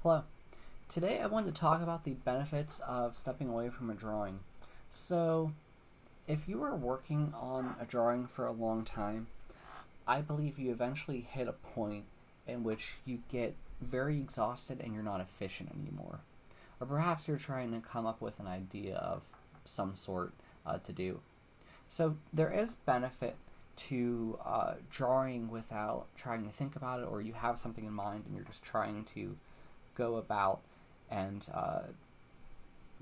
Hello. Today I wanted to talk about the benefits of stepping away from a drawing. So, if you were working on a drawing for a long time, I believe you eventually hit a point in which you get very exhausted and you're not efficient anymore. Or perhaps you're trying to come up with an idea of some sort to do. So, there is benefit to drawing without trying to think about it, or you have something in mind and you're just trying to go about and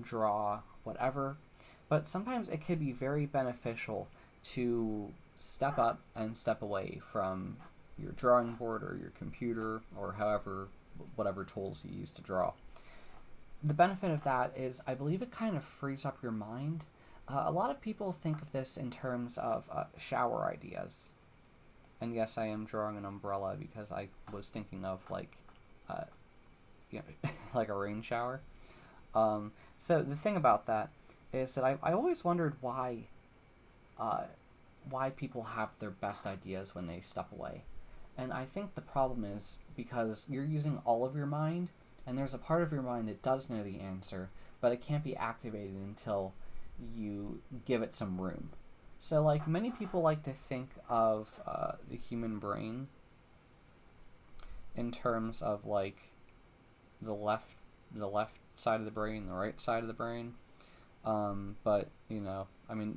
draw whatever. But sometimes it can be very beneficial to step up and step away from your drawing board or your computer or whatever tools you use to draw. The benefit of that is I believe it kind of frees up your mind. A lot of people think of this in terms of shower ideas. And yes, I am drawing an umbrella because I was thinking of uh, like a rain shower. So the thing about that is that I always wondered uh, why people have their best ideas when they step away. And I think the problem is because you're using all of your mind, and there's a part of your mind that does know the answer, but it can't be activated until you give it some room. So, like, many people like to think of the human brain in terms of like the left the left side of the brain, the right side of the brain. But I mean,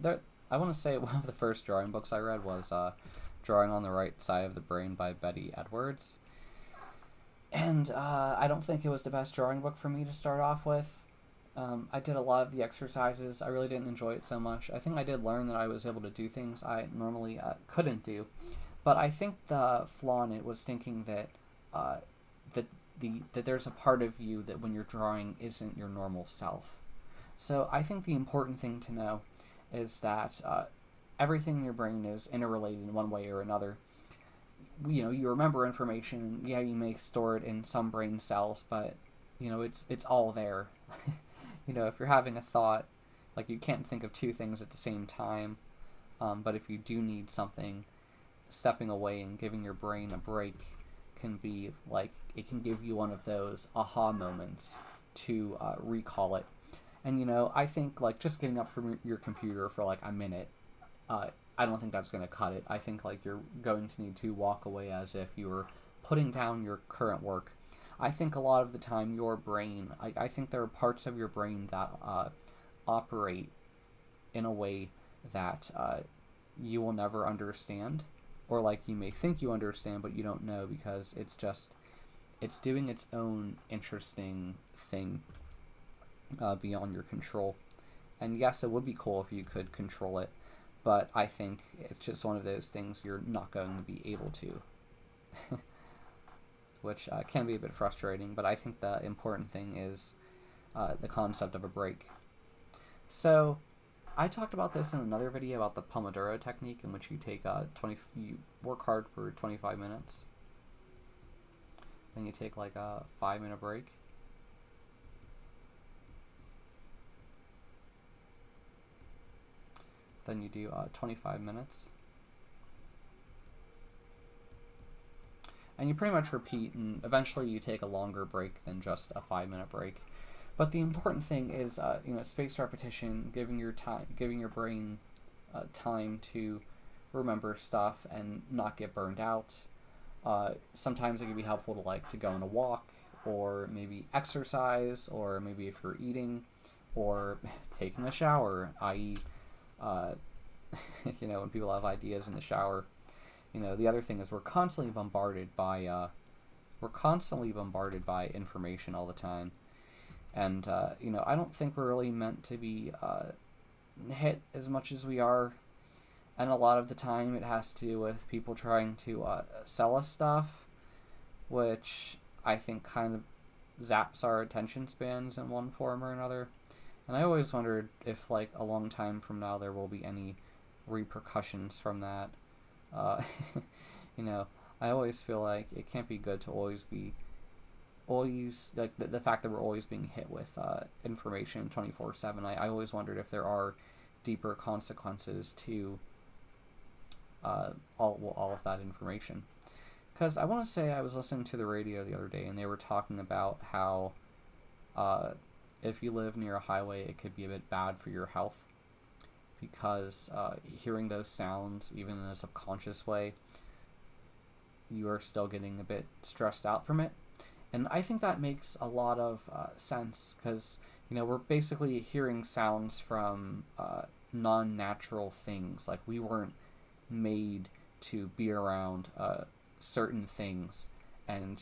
I want to say one of the first drawing books I read was "Drawing on the Right Side of the Brain" by Betty Edwards, and I don't think it was the best drawing book for me to start off with. I did a lot of the exercises. I really didn't enjoy it so much. I think I did learn that I was able to do things I normally couldn't do, but I think the flaw in it was thinking that uh, that that there's a part of you that when you're drawing isn't your normal self. So I think the important thing to know is that everything in your brain is interrelated in one way or another. You remember information. Yeah, you may store it in some brain cells, but it's all there. If you're having a thought, like you can't think of two things at the same time. But if you do need something, stepping away and giving your brain a break can be like it can give you one of those aha moments to recall it. And I think like just getting up from your computer for like a minute, uh, I don't think that's going to cut it. I think like you're going to need to walk away as if you were putting down your current work. I think a lot of the time your brain, I think there are parts of your brain that operate in a way that you will never understand, or like you may think you understand, but you don't know because it's doing its own interesting thing beyond your control. And yes, it would be cool if you could control it, but I think it's just one of those things you're not going to be able to, which can be a bit frustrating. But I think the important thing is the concept of a break. So I talked about this in another video about the Pomodoro technique, in which you take you work hard for 25 minutes, then you take like a 5-minute break. Then you do 25 minutes. And you pretty much repeat, and eventually you take a longer break than just a 5-minute break. But the important thing is, spaced repetition, giving your brain time to remember stuff and not get burned out. Sometimes it can be helpful to go on a walk, or maybe exercise, or maybe if you're eating, or taking a shower, i.e., uh, when people have ideas in the shower. The other thing is we're constantly bombarded by information all the time, and I don't think we're really meant to be hit as much as we are, and a lot of the time it has to do with people trying to sell us stuff, which I think kind of zaps our attention spans in one form or another. And I always wondered if, like, a long time from now, there will be any repercussions from that. Uh, you know, I always feel like it can't be good to always like the fact that we're always being hit with information 24/7. I always wondered if there are deeper consequences to all of that information, Because I want to say I was listening to the radio the other day, and they were talking about how if you live near a highway, it could be a bit bad for your health, because hearing those sounds, even in a subconscious way, you are still getting a bit stressed out from it. And I think that makes a lot of sense, because we're basically hearing sounds from non-natural things. Like, we weren't made to be around certain things, and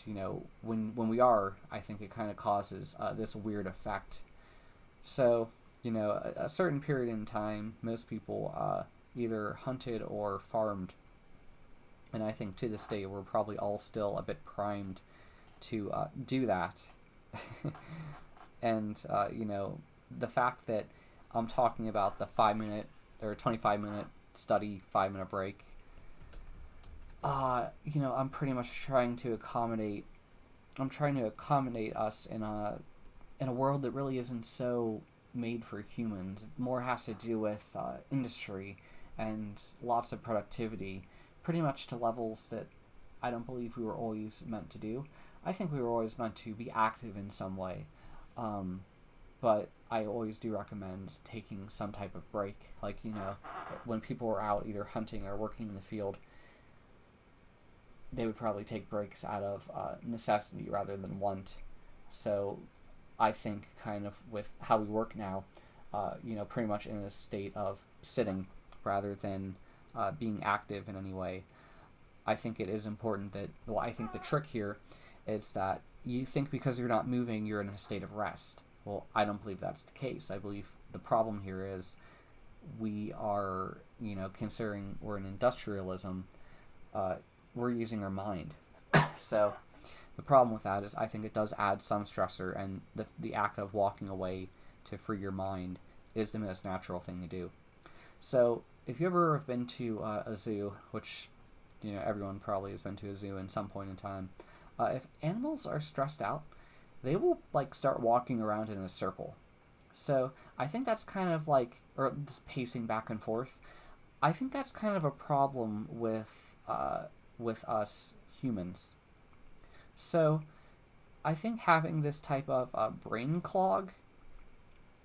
when we are, I think it kind of causes this weird effect. So a certain period in time, most people either hunted or farmed, and I think to this day we're probably all still a bit primed to do that. And the fact that I'm talking about the 5-minute or 25-minute study, 5-minute break, I'm pretty much trying to accommodate us in a world that really isn't so made for humans. It more has to do with industry and lots of productivity, pretty much to levels that I don't believe we were always meant to do. I think we were always meant to be active in some way, but I always do recommend taking some type of break. Like, when people were out either hunting or working in the field, they would probably take breaks out of necessity rather than want. So I think kind of with how we work now, pretty much in a state of sitting rather than being active in any way, I think it is important that, I think the trick here is that you think because you're not moving, you're in a state of rest. Well, I don't believe that's the case. I believe the problem here is we are, considering we're in industrialism, we're using our mind. So the problem with that is I think it does add some stressor, and the act of walking away to free your mind is the most natural thing to do. So if you ever have been to a zoo, which everyone probably has been to a zoo in some point in time, if animals are stressed out, they will start walking around in a circle. So I think that's kind of or this pacing back and forth. I think that's kind of a problem with us humans. So I think having this type of brain clog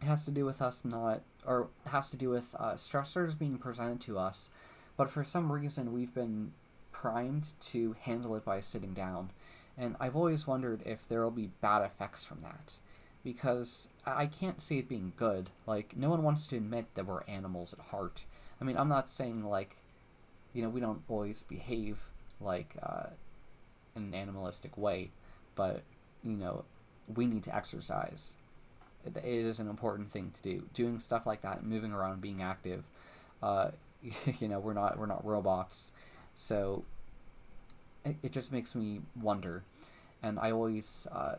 has to do with us has to do with stressors being presented to us, but for some reason we've been primed to handle it by sitting down. And I've always wondered if there will be bad effects from that, because I can't see it being good. No one wants to admit that we're animals at heart. I mean, I'm not saying we don't always behave in an animalistic way, but we need to exercise. It is an important thing to do. Doing stuff like that, moving around, being active. We're not robots, so it just makes me wonder, and I always I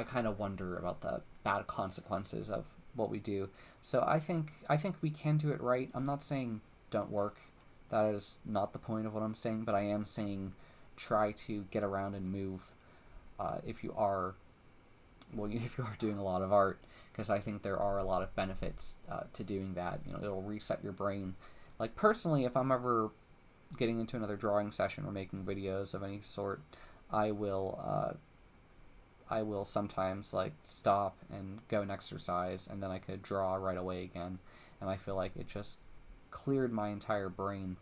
kind of wonder about the bad consequences of what we do. So I think we can do it right. I'm not saying don't work. That is not the point of what I'm saying, but I am saying try to get around and move if you are doing a lot of art, because I think there are a lot of benefits to doing that. It'll reset your brain. Personally, if I'm ever getting into another drawing session or making videos of any sort, I will sometimes stop and go and exercise, and then I could draw right away again, and I feel like it just cleared my entire brain.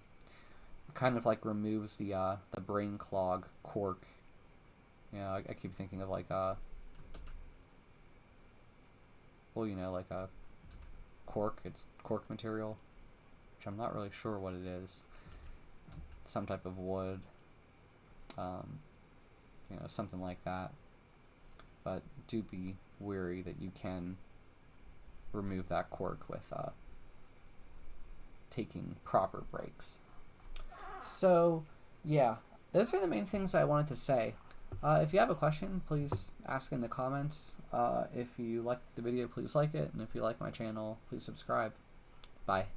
It kind of removes the brain clog cork. I keep thinking of a cork. It's cork material, which I'm not really sure what it is. Some type of wood, something like that. But do be wary that you can remove that cork with taking proper breaks. So, yeah, those are the main things I wanted to say. If you have a question, please ask in the comments. If you like the video, please like it. And if you like my channel, please subscribe. Bye.